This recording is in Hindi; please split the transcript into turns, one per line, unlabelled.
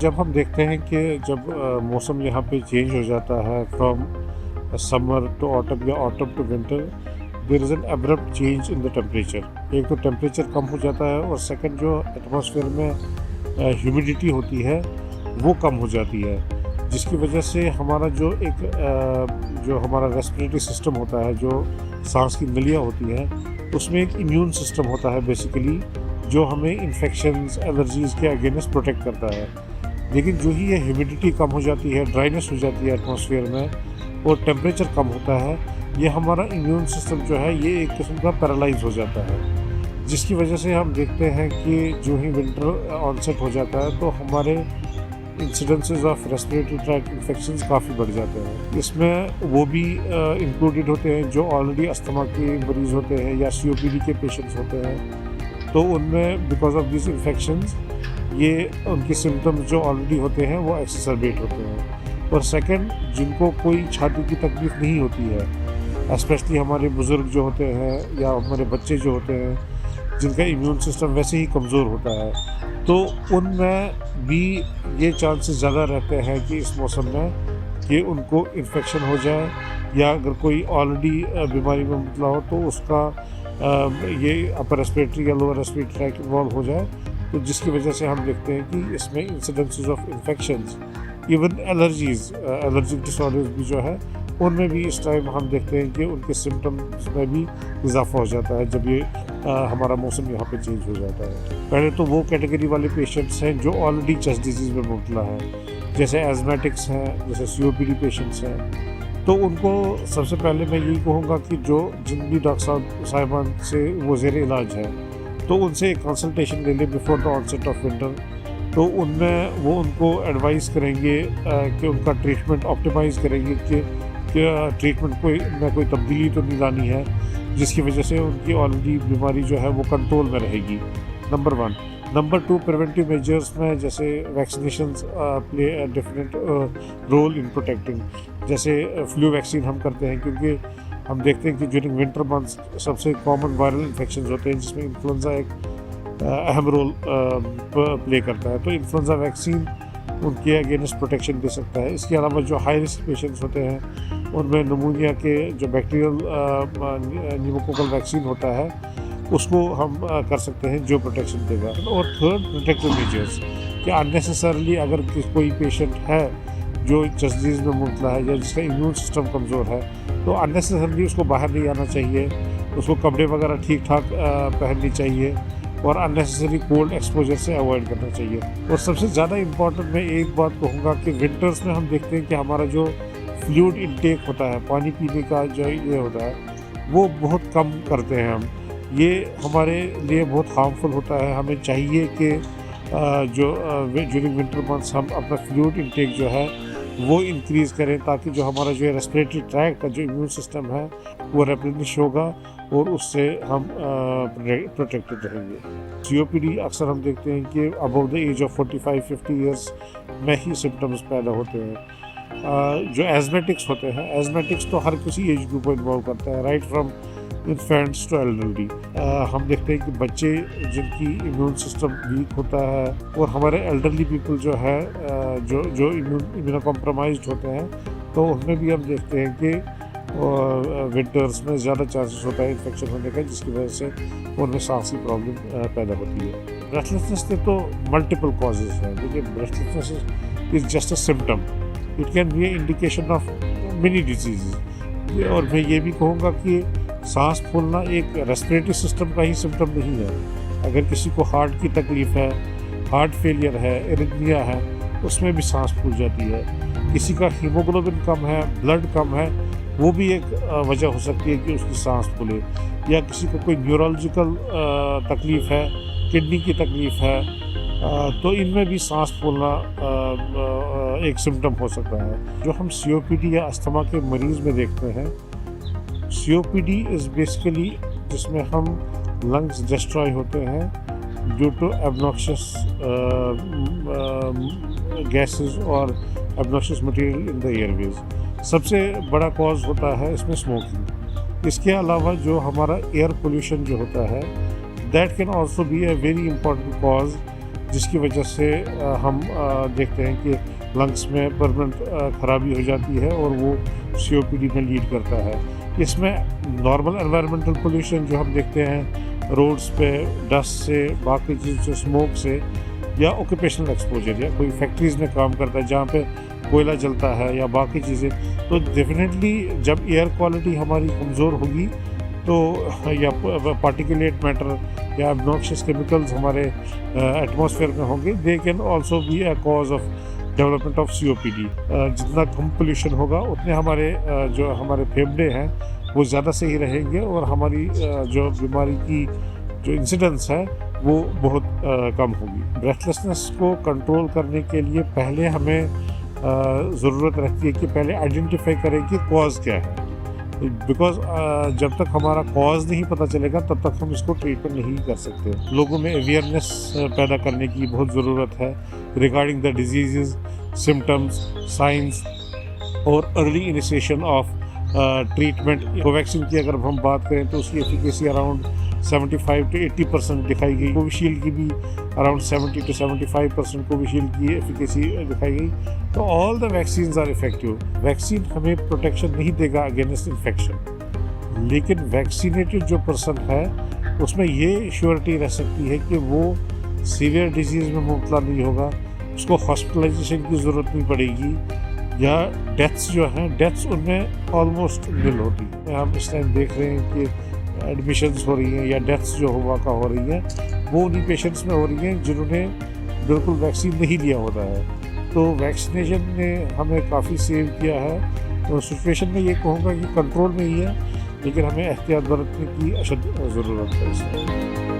जब हम देखते हैं कि जब मौसम यहाँ पे चेंज हो जाता है फ्रॉम समर टू ऑटम या autumn to winter, there is an abrupt change in the temperature. एक तो टेम्परेचर कम हो जाता है और सेकंड जो एटमॉस्फेयर में ह्यूमिडिटी होती है वो कम हो जाती है, जिसकी वजह से हमारा जो हमारा रेस्पिरेटरी सिस्टम होता है, जो सांस की नलियाँ होती हैं, उसमें एक इम्यून सिस्टम होता है बेसिकली, जो हमें इन्फेक्शंस एलर्जीज़ के अगेंस्ट प्रोटेक्ट करता है। लेकिन जो ही ये ह्यूमिडिटी कम हो जाती है, ड्राइनेस हो जाती है एटमॉस्फेयर में और टेम्परेचर कम होता है, ये हमारा इम्यून सिस्टम जो है ये एक किस्म का पैरालाइज हो जाता है, जिसकी वजह से हम देखते हैं कि जो ही विंटर ऑनसेट हो जाता है तो हमारे incidences of respiratory tract infections काफ़ी बढ़ जाते हैं। इसमें वो भी इंक्लूडेड होते हैं जो ऑलरेडी अस्थमा के मरीज़ होते हैं या सीओपीडी के पेशेंट्स होते हैं, तो उनमें बिकॉज ऑफ दिस इन्फेक्शंस ये उनके सिम्टम्स जो ऑलरेडी होते हैं वो एक्सेसरबेट होते हैं। और सेकंड, जिनको कोई छाती की तकलीफ़ नहीं होती है, स्पेशली हमारे बुज़ुर्ग जो होते हैं या हमारे बच्चे जो होते हैं जिनका इम्यून सिस्टम वैसे ही कमज़ोर होता है, तो उनमें भी ये चांसेस ज़्यादा रहते हैं कि इस मौसम में कि उनको इन्फेक्शन हो जाए, या अगर कोई ऑलरेडी बीमारी में मुबतला हो तो उसका ये अपर रेस्पिरेटरी या लोअर रेस्पिरेटरी ट्रैक्ट इन्वॉल्व हो जाए, तो जिसकी वजह से हम देखते हैं कि इसमें incidences of infections, even allergic disorders भी जो है उनमें भी इस टाइम हम देखते हैं कि उनके सिम्टम्स में भी इजाफा हो जाता है जब ये हमारा मौसम यहाँ पे चेंज हो जाता है। पहले तो वो कैटेगरी वाले पेशेंट्स हैं जो ऑलरेडी चेस्ट डिजीज़ में मुबतला है, जैसे एजमेटिक्स हैं, जैसे सीओपीडी पेशेंट्स हैं, तो उनको सबसे पहले मैं यही कहूँगा कि जिन भी डॉक्टर साहिबान से वो ज़ेर इलाज है, तो उनसे एक कंसल्टेशन ले लें before the onset of winter. तो उनमें वो उनको एडवाइस करेंगे कि उनका ट्रीटमेंट ऑप्टिमाइज़ करेंगे कि ट्रीटमेंट में कोई तब्दीली तो नहीं लानी है, जिसकी वजह से उनकी ऑलरेडी बीमारी जो है वो कंट्रोल में रहेगी, नंबर 1। नंबर 2, प्रिवेंटिव मेजर्स में जैसे vaccinations play different role in protecting. जैसे फ्लू वैक्सीन हम करते हैं, क्योंकि हम देखते हैं कि ड्यूरिंग विंटर मंथ्स सबसे कॉमन वायरल इन्फेक्शन होते हैं, जिसमें इन्फ्लुएंजा एक अहम रोल प्ले करता है, तो इन्फ्लुएंजा वैक्सीन उनके अगेंस्ट प्रोटेक्शन दे सकता है। इसके अलावा जो हाई रिस्क पेशेंट्स होते हैं उनमें नमूनिया के जो बैक्टीरियल न्यूमोकोकल वैक्सीन होता है उसको हम कर सकते हैं, जो प्रोटेक्शन देगा। और थर्ड, प्रोटेक्टिव मेजर्स, कि अननेसेसरली अगर कोई पेशेंट है जो चेस्ट डिजीज़ में मुबतला है या जिसका इम्यून सिस्टम कमज़ोर है, तो अननेसेसरली उसको बाहर नहीं आना चाहिए, उसको कपड़े वगैरह ठीक ठाक पहननी चाहिए और अननेसेसरी कोल्ड एक्सपोजर से अवॉइड करना चाहिए। और सबसे ज़्यादा इम्पॉर्टेंट मैं एक बात कहूँगा कि विंटर्स में हम देखते हैं कि हमारा जो फ्लूइड इंटेक होता है, पानी पीने का जो ये होता है, वो बहुत कम करते हैं हम। ये हमारे लिए बहुत हार्मफुल होता है। हमें चाहिए कि ड्यूरिंग विंटर मंथ्स हम अपना फ्लूइड इंटेक जो है वो इंक्रीज़ करें, ताकि जो हमारा जो रेस्पिरेटरी ट्रैक्ट का जो इम्यून सिस्टम है वो रिप्लेनिश होगा और उससे हम प्रोटेक्टेड रहेंगे। सीओपीडी अक्सर हम देखते हैं कि above the age of 45-50 years में ही सिम्टम्स पैदा होते हैं। जो एजमेटिक्स होते हैं, एजमेटिक्स तो हर किसी एज ग्रुप को इन्वॉल्व करता है, right from infants to elderly. हम देखते हैं कि बच्चे जिनकी इम्यून सिस्टम वीक होता है और हमारे एल्डरली पीपल जो है जो इम्यूनो कॉम्प्रोमाइज्ड होते हैं, तो उनमें भी हम देखते हैं कि विंटर्स में ज़्यादा चांसेस होता है इन्फेक्शन होने का, जिसकी वजह से उनमें सांस की प्रॉब्लम पैदा होती है। ब्रेथलेसनेस के तो मल्टीपल कॉजेज़ हैं, देखिए breathlessness is just a symptom, it can be A indication of many disease. और मैं ये भी कहूँगा कि सांस फूलना एक रेस्पिरेटरी सिस्टम का ही सिम्टम नहीं है। अगर किसी को हार्ट की तकलीफ़ है, हार्ट फेलियर है, एरिथमिया है, उसमें भी सांस फूल जाती है। किसी का हीमोग्लोबिन कम है, ब्लड कम है, वो भी एक वजह हो सकती है कि उसकी सांस फूले। या किसी को कोई न्यूरोलॉजिकल तकलीफ़ है, किडनी की तकलीफ़ है, तो इनमें भी सांस फूलना एक सिम्टम हो सकता है। जो हम सीओपीडी या अस्थमा के मरीज़ में देखते हैं, सीओपीडी इज़ बेसिकली जिसमें हम लंग्स डिस्ट्रॉय होते हैं ड्यू टू एबनॉक्शियस गैसेस और एबनॉक्शियस मटेरियल इन द एयरवेज। सबसे बड़ा कॉज होता है इसमें स्मोकिंग। इसके अलावा जो हमारा एयर पोल्यूशन जो होता है, that can also be a very important cause जिसकी वजह से हम देखते हैं कि लंग्स में परमानेंट खराबी हो जाती है और वो सीओपीडी में लीड करता है। इसमें नॉर्मल एनवायरमेंटल पोल्यूशन जो हम देखते हैं रोड्स पे डस्ट से, बाकी चीज़ से, स्मोक से, या ऑक्यूपेशनल एक्सपोजर, या कोई फैक्ट्रीज़ में काम करता है जहाँ पे कोयला जलता है या बाकी चीज़ें, तो डेफिनेटली जब एयर क्वालिटी हमारी कमज़ोर होगी तो या पार्टिकुलेट मैटर या ऑब्नॉक्शियस केमिकल्स हमारे एटमॉस्फेयर में होंगे, they can also be a cause of development of COPD. जितना कम पोल्यूशन होगा उतने हमारे जो हमारे फेफड़े हैं वो ज़्यादा सही रहेंगे और हमारी जो बीमारी की जो इंसिडेंस है वो बहुत कम होगी। ब्रेथलेसनेस को कंट्रोल करने के लिए पहले हमें ज़रूरत रहती है कि पहले आइडेंटिफाई करें कि कॉज क्या है, बिकॉज जब तक हमारा कॉज नहीं पता चलेगा तब तक हम इसको ट्रीटमेंट नहीं कर सकते। लोगों में अवेयरनेस पैदा करने की बहुत ज़रूरत है regarding the disease, symptoms, signs और early initiation of treatment. Covaxin की अगर हम बात करें तो उसकी एफिकेसी अराउंड 75 to 80% दिखाई गई। कोविशील्ड की भी अराउंड 70 to 75% कोविशील्ड की एफिकेसी दिखाई गई। तो all the vaccines are effective. Vaccine हमें प्रोटेक्शन नहीं देगा अगेंस्ट इन्फेक्शन, लेकिन वैक्सीनेटेड जो पर्सन है उसमें ये श्योरिटी रह सकती है कि वो सीवियर डिजीज़ में मुबतला नहीं होगा, उसको हॉस्पिटलाइजेशन की ज़रूरत नहीं पड़ेगी, या डेथ्स जो हैं डेथ्स उनमें ऑलमोस्ट निल होती है। हम इस टाइम देख रहे हैं कि एडमिशन्स हो रही हैं या डेथ्स जो हो रही हैं वो उन्हीं पेशेंट्स में हो रही हैं जिन्होंने बिल्कुल वैक्सीन नहीं लिया होता है। तो वैक्सीनेशन ने हमें काफ़ी सेव किया है। तो सिचुएशन में ये कहूँगा कि कंट्रोल में ही है, लेकिन हमें एहतियात बरतने की अशद ज़रूरत है इसमें।